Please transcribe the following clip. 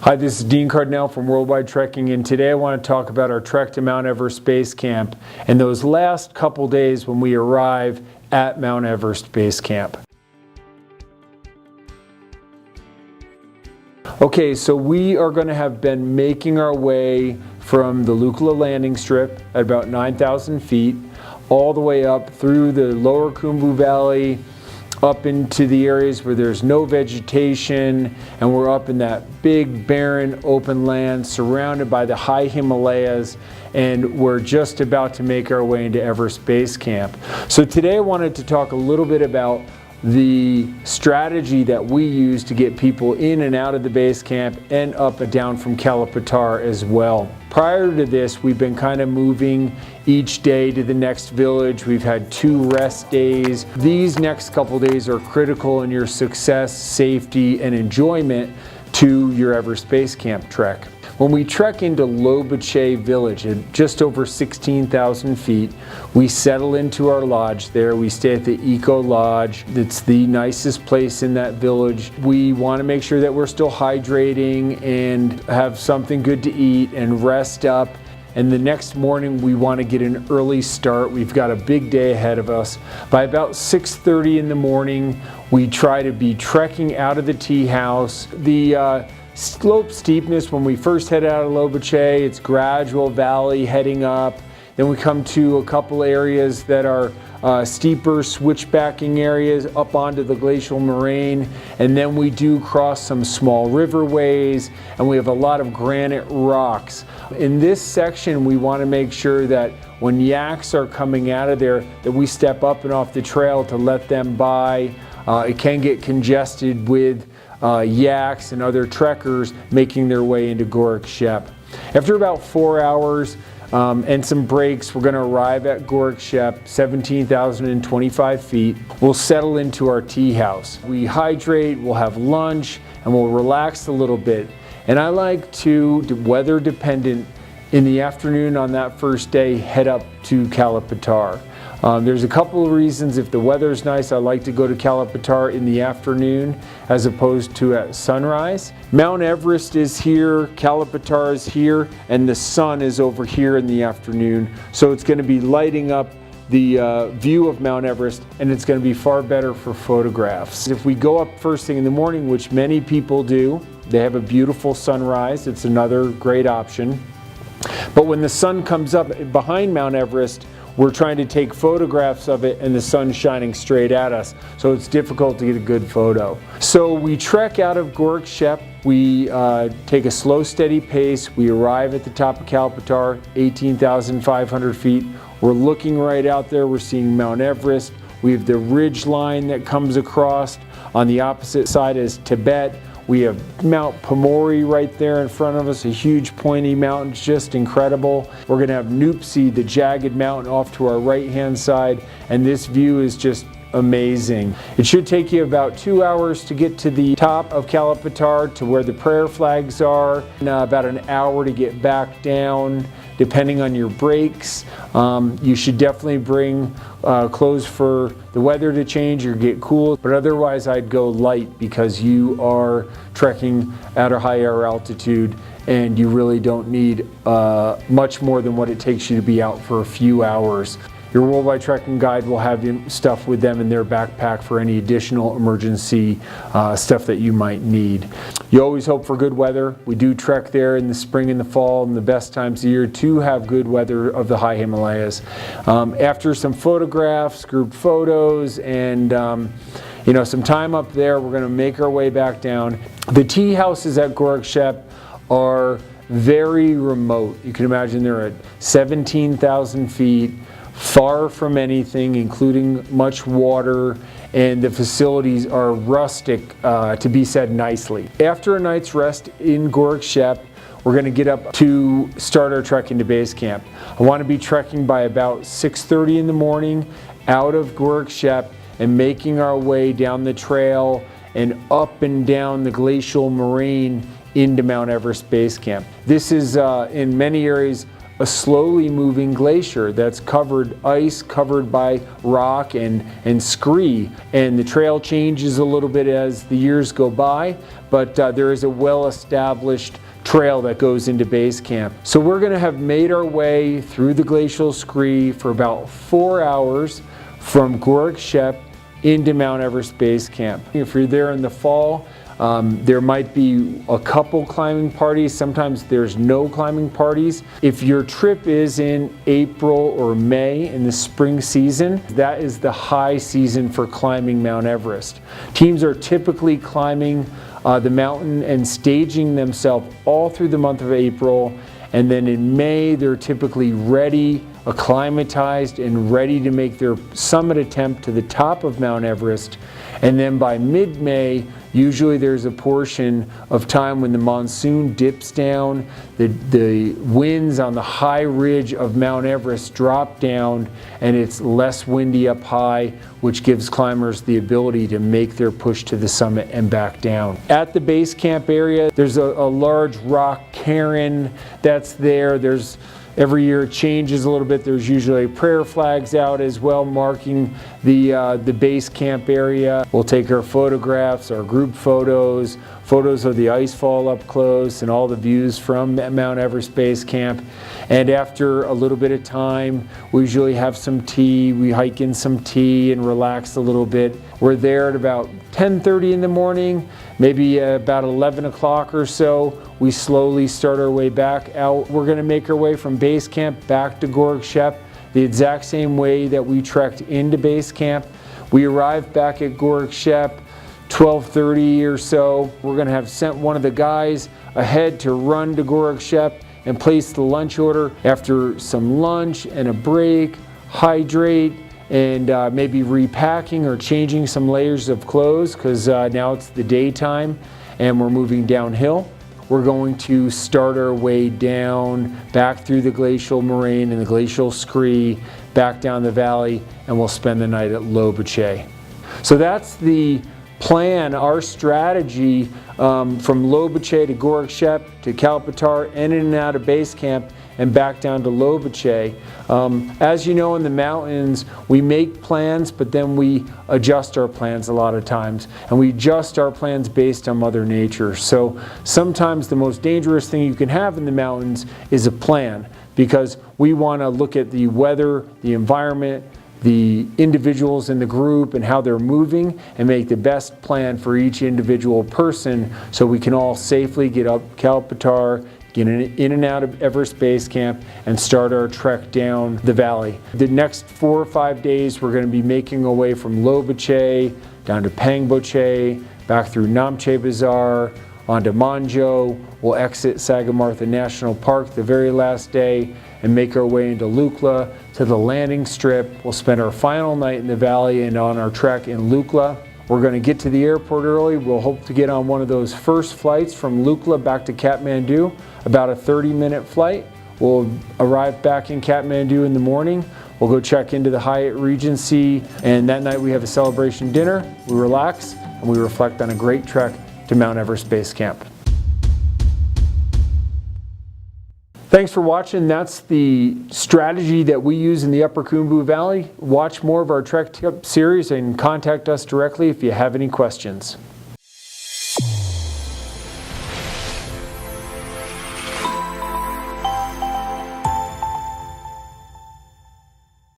Hi, this is Dean Cardinale from Worldwide Trekking, and today I want to talk about our trek to Mount Everest Base Camp and those last couple days when we arrive at Mount Everest Base Camp. Okay, so we are going to have been making our way from the Lukla landing strip at about 9,000 feet all the way up through the lower Khumbu Valley, up into the areas where there's no vegetation, and we're up in that big barren open land surrounded by the high Himalayas, and we're just about to make our way into Everest Base Camp. So today I wanted to talk a little bit about the strategy that we use to get people in and out of the base camp and up and down from Kala Patthar as well. Prior to this, we've been kind of moving each day to the next village. We've had 2 rest days. These next couple days are critical in your success, safety, and enjoyment to your Everest Base Camp trek. When we trek into Lobuche village at just over 16,000 feet, we settle into our lodge there. We stay at the Eco Lodge. It's the nicest place in that village. We want to make sure that we're still hydrating and have something good to eat and rest up. And the next morning we want to get an early start. We've got a big day ahead of us. By about 6:30 in the morning, we try to be trekking out of the tea house. The slope steepness when we first head out of Lobuche, it's gradual valley heading up. Then we come to a couple areas that are steeper switchbacking areas up onto the glacial moraine, and then we do cross some small riverways, and we have a lot of granite rocks. In this section, we want to make sure that when yaks are coming out of there, that we step up and off the trail to let them by. It can get congested with yaks and other trekkers making their way into Gorak Shep. After about 4 hours and some breaks, we're going to arrive at Gorak Shep, 17,025 feet. We'll settle into our tea house. We hydrate, we'll have lunch, and we'll relax a little bit. And I like to, weather dependent, in the afternoon on that first day, head up to Kala Patthar. There's a couple of reasons. If the weather's nice, I like to go to Kala Patthar in the afternoon as opposed to at sunrise. Mount Everest is here, Kala Patthar is here, and the sun is over here in the afternoon. So it's going to be lighting up the view of Mount Everest, and it's going to be far better for photographs. If we go up first thing in the morning, which many people do, they have a beautiful sunrise. It's another great option. But when the sun comes up behind Mount Everest, we're trying to take photographs of it and the sun's shining straight at us, so it's difficult to get a good photo. So we trek out of Gorak Shep, we take a slow, steady pace, we arrive at the top of Kala Patthar, 18,500 feet. We're looking right out there, we're seeing Mount Everest. We have the ridge line that comes across. On the opposite side is Tibet. We have Mount Pamori right there in front of us, a huge pointy mountain, just incredible. We're going to have Nuptse, the jagged mountain, off to our right-hand side, and this view is just amazing. It should take you about 2 hours to get to the top of Kala Patthar to where the prayer flags are, and about an hour to get back down, depending on your breaks. You should definitely bring clothes for the weather to change or get cool, but otherwise I'd go light because you are trekking at a higher altitude and you really don't need much more than what it takes you to be out for a few hours. Your Worldwide Trekking Guide will have stuff with them in their backpack for any additional emergency stuff that you might need. You always hope for good weather. We do trek there in the spring and the fall and the best times of year to have good weather of the high Himalayas. After some photographs, group photos, and some time up there, we're going to make our way back down. The tea houses at Gorak Shep are very remote. You can imagine they're at 17,000 feet. Far from anything, including much water, and the facilities are rustic, to be said nicely. After a night's rest in Gorak Shep, we're going to get up to start our trek into base camp. I want to be trekking by about 6:30 in the morning out of Gorak Shep and making our way down the trail and up and down the glacial moraine into Mount Everest Base Camp. This is, in many areas, a slowly moving glacier that's covered ice, covered by rock and scree. And the trail changes a little bit as the years go by, but there is a well-established trail that goes into base camp. So we're going to have made our way through the glacial scree for about 4 hours from Gorak Shep into Mount Everest Base Camp. If you're there in the fall, there might be a couple climbing parties. Sometimes there's no climbing parties. If your trip is in April or May in the spring season, that is the high season for climbing Mount Everest. Teams are typically climbing the mountain and staging themselves all through the month of April, and then in May they're typically ready, acclimatized, and ready to make their summit attempt to the top of Mount Everest. And then by mid-May, usually there's a portion of time when the monsoon dips down, the winds on the high ridge of Mount Everest drop down, and it's less windy up high, which gives climbers the ability to make their push to the summit and back down. At the base camp area, there's a large rock cairn that's there. Every year it changes a little bit. There's usually prayer flags out as well, marking the base camp area. We'll take our photographs, our group photos, photos of the ice fall up close, and all the views from Mount Everest Base Camp. And after a little bit of time, we usually have some tea. We hike in some tea and relax a little bit. We're there at about 10:30 in the morning, maybe about 11 o'clock or so. We slowly start our way back out. We're gonna make our way from base camp back to Gorak Shep the exact same way that we trekked into base camp. We arrived back at Gorak Shep 12:30 or so. We're gonna have sent one of the guys ahead to run to Gorak Shep and place the lunch order. After some lunch and a break, hydrate, and maybe repacking or changing some layers of clothes, because now it's the daytime and we're moving downhill. We're going to start our way down, back through the glacial moraine and the glacial scree, back down the valley, and we'll spend the night at Lobuche. So that's the plan, our strategy from Lobuche to Gorak Shep to Kala Patthar, in and out of base camp and back down to Lobuche. As you know, in the mountains, we make plans, but then we adjust our plans a lot of times, and we adjust our plans based on Mother Nature. So sometimes the most dangerous thing you can have in the mountains is a plan, because we want to look at the weather, the environment, the individuals in the group and how they're moving, and make the best plan for each individual person so we can all safely get up Kala Patthar, get in and out of Everest Base Camp, and start our trek down the valley. The next 4 or 5 days we're going to be making our way from Lobuche down to Pangboche, back through Namche Bazaar, onto Manjo. We'll exit Sagarmatha National Park the very last day and make our way into Lukla to the landing strip. We'll spend our final night in the valley and on our trek in Lukla. We're going to get to the airport early. We'll hope to get on one of those first flights from Lukla back to Kathmandu, about a 30-minute flight. We'll arrive back in Kathmandu in the morning. We'll go check into the Hyatt Regency, and that night we have a celebration dinner. We relax and we reflect on a great trek to Mount Everest Base Camp. Thanks for watching. That's the strategy that we use in the Upper Khumbu Valley. Watch more of our Trek Tip series and contact us directly if you have any questions.